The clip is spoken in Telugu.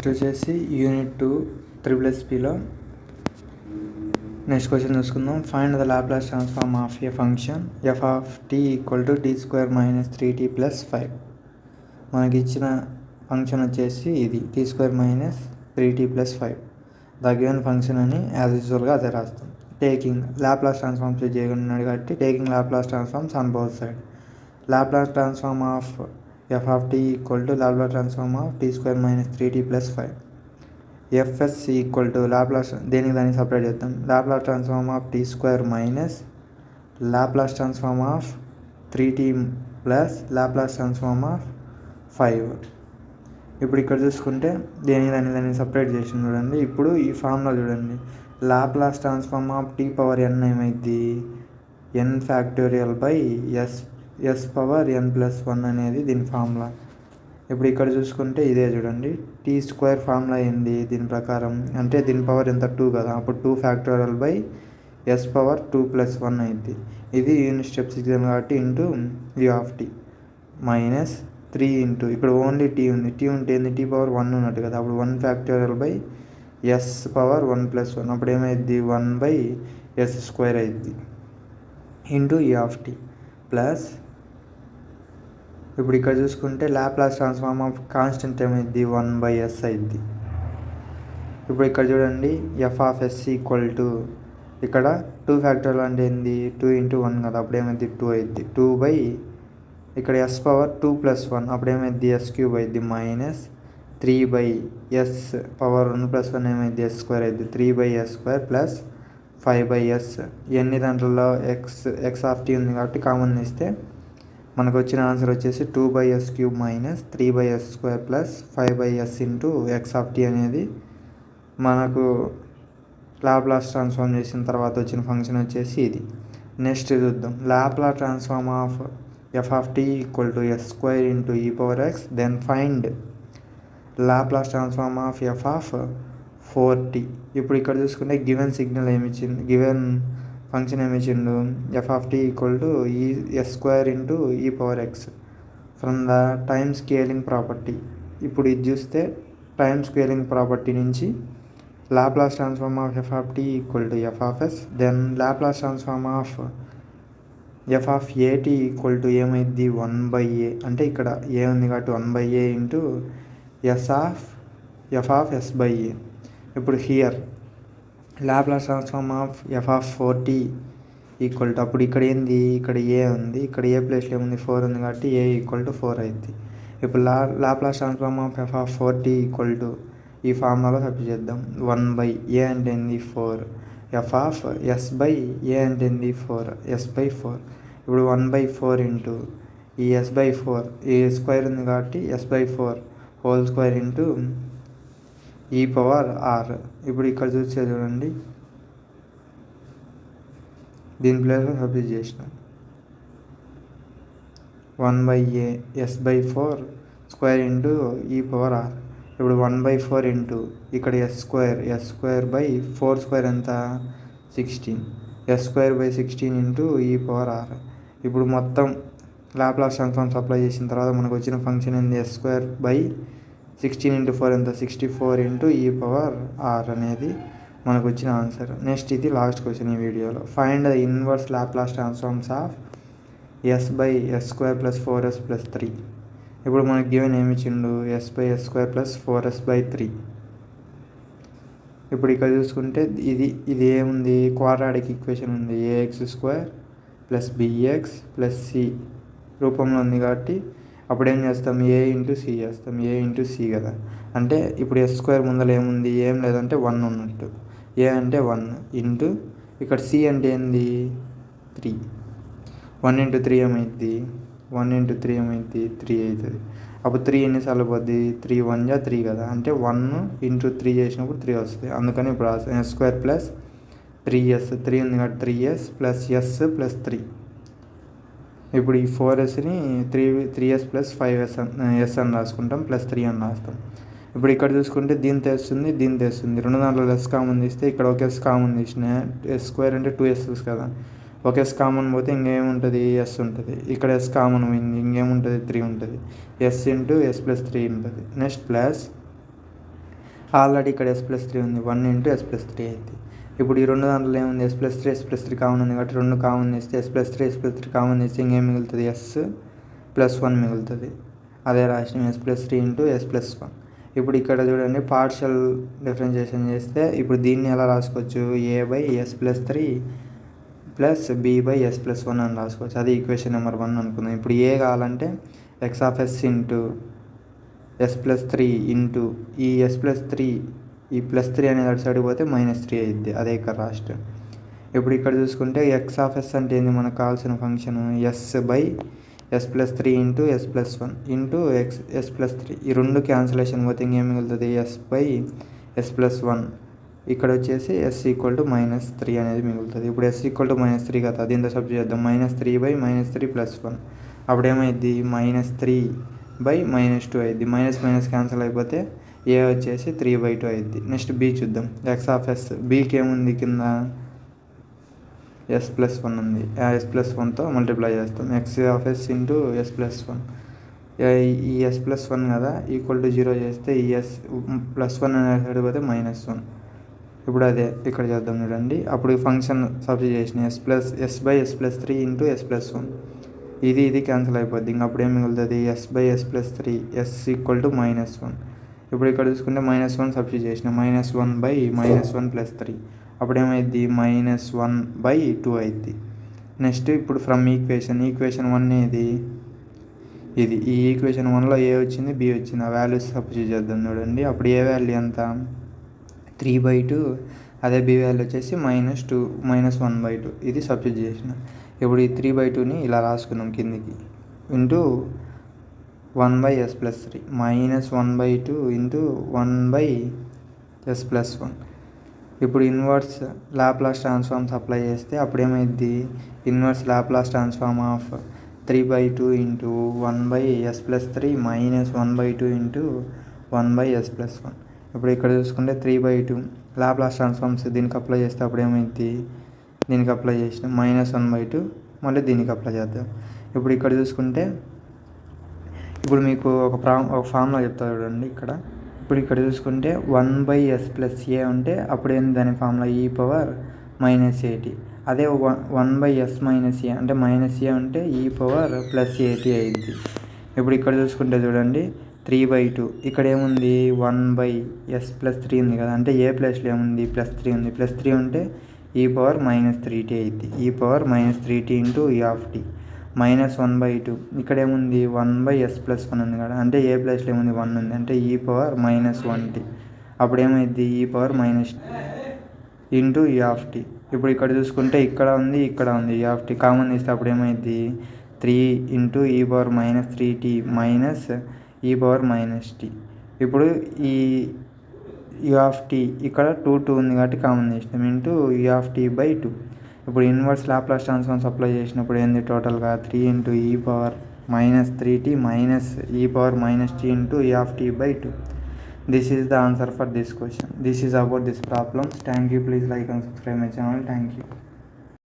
నెక్స్ట్ వచ్చేసి యూనిట్ 2 SSSPలో నెక్స్ట్ క్వశ్చన్ చూసుకుందాం. Find the Laplace transform of a function F of T equal to T square minus 3t plus 5. మనకి ఇచ్చిన ఫంక్షన్ వచ్చేసి ఇది టీ square minus 3t plus 5. The given function అని యాజ్ యూజువల్గా అదే రాస్తాం. టేకింగ్ లాప్లాస్ ట్రాన్స్ఫార్మ్స్ చేయకున్నాడు కాబట్టి taking Laplace transforms on both side. Laplace transform of F of T equal to Laplace transform of T square minus 3t plus 5. FS equal to Laplace దేనికి దాన్ని సపరేట్ చేద్దాం. Laplace transform of T square minus Laplace transform of 3t plus Laplace transform of 5. ఇప్పుడు ఇక్కడ చూసుకుంటే దాన్ని సపరేట్ చేసి చూడండి. ఇప్పుడు ఈ ఫార్ములా చూడండి. Laplace transform of T power n ఏమైంది, n factorial by S power n plus 1 అనేది దీని ఫార్ములా. ఇప్పుడు ఇక్కడ చూసుకుంటే ఇదే చూడండి. టీ స్క్వేర్ ఫార్ములా ఏంది దీని ప్రకారం అంటే దీని పవర్ ఎంత 2 కదా, అప్పుడు 2 factorial by S power 2 plus 1 అయింది. ఇది యూనిట్ స్టెప్స్ ఇచ్చాను కాబట్టి into U of T minus 3 into ఇక్కడ ఓన్లీ టీ ఉంది. టీ ఉంటే ఏంది టీ పవర్ 1 ఉన్నట్టు కదా, అప్పుడు 1 factorial by S power 1 plus 1 అప్పుడు ఏమైంది 1 బై ఎస్ స్క్వేర్ అయింది into U of T plus ఇప్పుడు ఇక్కడ చూసుకుంటే లాప్లాస్ ట్రాన్స్ఫార్మ్ ఆఫ్ కాన్స్టెంట్ ఏమైంది 1 బై ఎస్ అయింది. ఇప్పుడు ఇక్కడ చూడండి F of S equal to ఇక్కడ 2 ఫ్యాక్టోరియల్ అంటే ఏంది 2 ఇంటూ 1 కదా, అప్పుడు ఏమైంది 2 అయింది. 2 బై ఇక్కడ ఎస్ పవర్ 2 ప్లస్ 1 అప్పుడు ఏమైంది ఎస్ క్యూబ్ అయింది minus 3 by S power 1 plus 1 ఏమైంది ఎస్ స్క్వేర్ అయింది 3 by S square plus 5 by S. ఎన్ని దాంట్లో ఎక్స్ ఆఫ్ టీ ఉంది కాబట్టి కామన్ ఇస్తే మనకు వచ్చిన ఆన్సర్ వచ్చేసి 2 by S cube minus 3 by S square plus 5 by S into X of T అనేది మనకు లాప్లాస్ ట్రాన్స్ఫార్మ్ చేసిన తర్వాత వచ్చిన ఫంక్షన్ వచ్చేసి ఇది. నెక్స్ట్ చూద్దాం. Laplace transform of F of T equal to S square into E power X. Then find Laplace transform of F of 4t. ఇప్పుడు ఇక్కడ చూసుకుంటే గివెన్ సిగ్నల్ ఏమిచ్చింది, గివెన్ ఫంక్షన్ ఏమిచ్చిండు F of T equal to E S square into E power X from the time scaling property. ఇప్పుడు ఇది చూస్తే టైమ్ స్కేలింగ్ ప్రాపర్టీ నుంచి Laplace transform of F of T equal to F of yes. Then Laplace transform of F of AT equal to ఏమైంది 1 బై ఏ అంటే ఇక్కడ ఏ ఉంది కాబట్టి 1 by A into F of S by A. ఇప్పుడు here Laplace transform of F of 4t equal to అప్పుడు ఇక్కడ ఏంది ఇక్కడ ఏ ఉంది, ఇక్కడ ఏ ప్లేస్లో ఏముంది 4 ఉంది కాబట్టి ఏ ఈక్వల్ టు 4 అయింది. ఇప్పుడు Laplace transform of F of 4t equal to ఈ ఫార్ములాలో సబ్స్టిట్యూట్ చేద్దాం. 1 బై ఏ అంటే ఏంది 4, F of S by A అంటే ఏంది 4 ఎస్ బై 4. ఇప్పుడు 1 బై 4 ఇంటూ ఈ ఎస్ బై 4 ఈ స్క్వేర్ ఉంది కాబట్టి S by 4 whole square into E power R. ఇప్పుడు ఇక్కడ చూస్తే చూడండి దీని ప్లేస్లో సబ్స్టిట్యూట్ చేసినాం 1 by A S by 4 square into E power R. ఇప్పుడు 1 బై 4 ఇంటూ ఇక్కడ ఎస్ స్క్వేర్ బై 4 స్క్వేర్ ఎంత 16 yes square by 16 into E power R. ఇప్పుడు మొత్తం లాప్లాస్ ట్రాన్స్ఫార్మ్స్ అప్లై చేసిన తర్వాత మనకు వచ్చిన ఫంక్షన్ ఏంది ఎస్ స్క్వేర్ బై 16 ఇంటూ 4 ఎంత 64 ఇంటూ ఈ పవర్ ఆర్ అనేది మనకు వచ్చిన ఆన్సర్. నెక్స్ట్ ఇది లాస్ట్ క్వశ్చన్ ఈ వీడియోలో. Find the inverse Laplace transforms of S by S square plus 4s plus 3. ఇప్పుడు మనకి గివెన్ ఏమి ఇచ్చిండు S by S square plus 4s by 3. ఇప్పుడు ఇక్కడ చూసుకుంటే ఇది ఏముంది క్వాడ్రాటిక్ ఈక్వేషన్ ఉంది. AX square plus BX plus C రూపంలో ఉంది కాబట్టి అప్పుడు ఏం చేస్తాం ఏ ఇంటూ సి చేస్తాం. ఏ ఇంటూ సి కదా, అంటే ఇప్పుడు ఎస్ స్క్వేర్ ముందర ఏముంది ఏం లేదంటే 1 ఉన్నట్టు. ఏ అంటే 1 ఇంటూ ఇక్కడ సి అంటే ఏంది 3. 1 ఇంటూ 3 ఏమైంది 1 ఇంటూ 3 ఏమైంది 3 అవుతుంది. అప్పుడు 3 ఎన్నిసార్లు పోద్ది 3 1 జా 3 కదా, అంటే 1 ఇంటూ 3 చేసినప్పుడు 3 వస్తుంది. అందుకని ఇప్పుడు ఎస్ స్క్వేర్ ప్లస్ 3s 3 ఉంది కాబట్టి 3s ప్లస్ ఎస్ ప్లస్ 3. ఇప్పుడు ఈ 4sని 3s ప్లస్ 5s ఎస్ అని రాసుకుంటాం ప్లస్ 3 అని రాస్తాం. ఇప్పుడు ఇక్కడ చూసుకుంటే దీని తెస్తుంది రెండు దాంట్లో ఎస్ కామన్ తీస్తే ఇక్కడ ఒక ఎస్ కామన్ తీసిన ఎస్ స్క్వేర్ అంటే 2s కదా, ఒక ఎస్ కామన్ పోతే ఇంకేముంటుంది ఎస్ ఉంటుంది. ఇక్కడ ఎస్ కామన్ పోయింది ఇంకేముంటుంది 3 ఉంటుంది. ఎస్ ఇంటూ ఎస్ ప్లస్ 3 ఉంటుంది. నెక్స్ట్ ప్లస్ ఆల్రెడీ ఇక్కడ s+3 ఉంది, 1 ఇంటూ s+3 అయింది. ఇప్పుడు ఈ రెండు దాంట్లో ఏముంది, s+3 కామన్ ఉంది కాబట్టి 2 కామన్ తీస్తే s+3 కామన్ తీస్తే ఇంకేం మిగులుతుంది, s+1 మిగులుతుంది. అదే రాసిన s+3 ఇంటూ s+1. ఇప్పుడు ఇక్కడ చూడండి పార్షియల్ డిఫరెన్షియేషన్ చేస్తే ఇప్పుడు దీన్ని ఎలా రాసుకోవచ్చు, a/s+3 ప్లస్ b/s+1 అని రాసుకోవచ్చు. అది ఈక్వేషన్ నెంబర్ 1 అనుకుందాం. ఇప్పుడు ఏ కావాలంటే x(s) ఇంటూ s+3 ఇంటూ ఈ s+3 ఈ +3 అనేది అటు సైడ్ పోతే -3 అయ్యిద్ది. అదే ఇక్కడ రాష్ట్రం. ఇప్పుడు ఇక్కడ చూసుకుంటే x(s) అంటే ఏంది, మనకు కావాల్సిన function s/s+3 into s+1 into s+3. ఈ రెండు క్యాన్సిలేషన్ పోతే ఇంకేం మిగులుతుంది, s/s+1. ఇక్కడ వచ్చేసి s=-3 అనేది మిగులుతుంది. ఇప్పుడు s=-3 కదా, దీంతో సబ్స్టిట్యూట్ చేద్దాం. -3/-3 + 1 అప్పుడు ఏమైంది, -3/-2 అయింది. మైనస్ క్యాన్సిల్ అయిపోతే a వచ్చేసి 3/2 అయింది. నెక్స్ట్ b చూద్దాం. x(s) bకి ఏముంది, కింద s+1 ఉంది. ఆ s+1తో మల్టిప్లై చేస్తాం. x(s) into s+1. ఈ s+1 కదా =0 చేస్తే ఈ s+1 అనేది సైడ్ పోతే -1. ఇప్పుడు అదే ఇక్కడ చేద్దాం చూడండి. అప్పుడు ఫంక్షన్ సబ్స్టిట్యూట్ చేసిన s/s+3 ఇంటూ s+1. ఇది క్యాన్సిల్ అయిపోద్ది. ఇంక అప్పుడు ఏం మిగులుతుంది, s/s+3 s=-1. ఇప్పుడు ఇక్కడ చూసుకుంటే -1 సబ్స్టిట్యూట్ చేసిన -1/-1 + 3 అప్పుడు ఏమైంది, -1/2 అయింది. నెక్స్ట్ ఇప్పుడు ఫ్రమ్ ఈక్వేషన్ 1 ఏది, ఇది. ఈ ఈక్వేషన్ 1లో ఏ వచ్చింది, బి వచ్చింది. ఆ వాల్యూస్ సబ్స్టిట్యూట్ చేద్దాం చూడండి. అప్పుడు ఏ వాల్యూ ఎంత, 3/2. అదే బి వాల్యూ వచ్చేసి -1/2. ఇది సబ్స్టిట్యూట్ చేసిన. ఇప్పుడు ఈ 3/2ని ఇలా రాసుకున్నాం కిందికి, ఇంటూ 1/s+3 -1/2 ఇంటూ 1/s+1. ఇప్పుడు ఇన్వర్స్ లాప్లాస్ ట్రాన్స్ఫార్మ్స్ అప్లై చేస్తే అప్పుడు ఏమైంది, inverse Laplace transform of 3/2 into 1/s+3 -1/2 into 1/s+1. ఇప్పుడు ఇక్కడ చూసుకుంటే 3/2 లాప్లాస్ ట్రాన్స్ఫార్మ్స్ దీనికి అప్లై చేస్తే అప్పుడు ఏమైంది, దీనికి అప్లై చేసిన -1/2 మళ్ళీ దీనికి అప్లై చేద్దాం. ఇప్పుడు ఇక్కడ చూసుకుంటే ఇప్పుడు మీకు ఒక ఫార్ములా చెప్తా చూడండి ఇక్కడ. ఇప్పుడు ఇక్కడ చూసుకుంటే 1/s+a ఉంటే అప్పుడు ఏంది దాని ఫార్ములా e⁻−at. అదే 1/s - a అంటే -a ఉంటే e⁻+at అయింది. ఇప్పుడు ఇక్కడ చూసుకుంటే చూడండి 3/2 ఇక్కడ ఏముంది, 1/s+3 ఉంది కదా, అంటే ఏ ప్లేస్లో ఏముంది, +3 ఉంది. +3 ఉంటే e⁻−3t అయింది. e⁻−3t ఇంటూ e(t) -1/2 ఇక్కడ ఏముంది, 1/s+1 ఉంది కదా, అంటే ఏ ప్లేస్లో ఏముంది, 1 ఉంది. అంటే e⁻−1t అప్పుడు ఏమైంది, e⁻- ఇంటూ e(t). ఇప్పుడు ఇక్కడ చూసుకుంటే ఇక్కడ ఉంది, ఇక్కడ ఉంది. e(t) కామన్ తీస్తే అప్పుడు ఏమైంది, 3 ఇంటూ e⁻−3t మైనస్ e⁻−t. ఇప్పుడు ఈ e(t) ఇక్కడ 2 ఉంది కాబట్టి కామన్ తీసినాం, ఇంటూ e(t/2). ఇప్పుడు ఇన్వర్స్ లాప్లాస్ ట్రాన్స్ఫార్మ్స్ అప్లై చేసినప్పుడు ఏంది, టోటల్గా 3 into e⁻−3t minus e⁻−t into e(t/2). This is the answer for this question. This is about this problem. Thank you. Please like and subscribe my channel. Thank you.